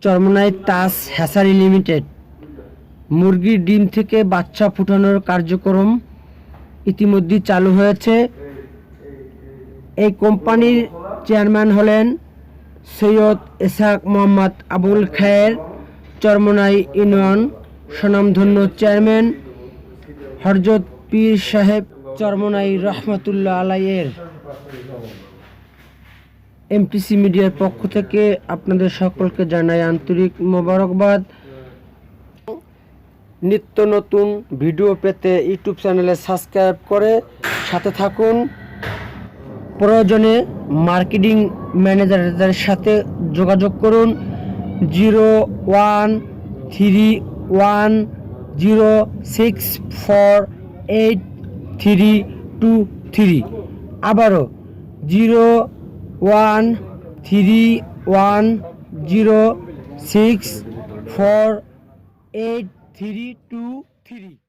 চরমোনাই তাজ hatchery limited মুরগির ডিম থেকে বাচ্চা ফুটানোর কার্যক্রম ইতিমধ্যে চালু হয়েছে। এই কোম্পানির চেয়ারম্যান হলেন সৈয়দ ইসহাক মোহাম্মদ আবুল খায়ের, চরমোনাই ইউনিয়ন স্বনামধন্য চেয়ারম্যান হযরত পীর সাহেব চরমোনাই রহমতুল্লাহ আলাইহির। এমটিসি মিডিয়ার পক্ষ থেকে আপনাদের সকলকে জানাই আন্তরিক মোবারকবাদ। নিত্য নতুন ভিডিও পেতে ইউটিউব চ্যানেলে সাবস্ক্রাইব করে সাথে থাকুন। প্রয়োজনে মার্কেটিং ম্যানেজারদের সাথে যোগাযোগ করুন 0131064833। আবারও 0131064833।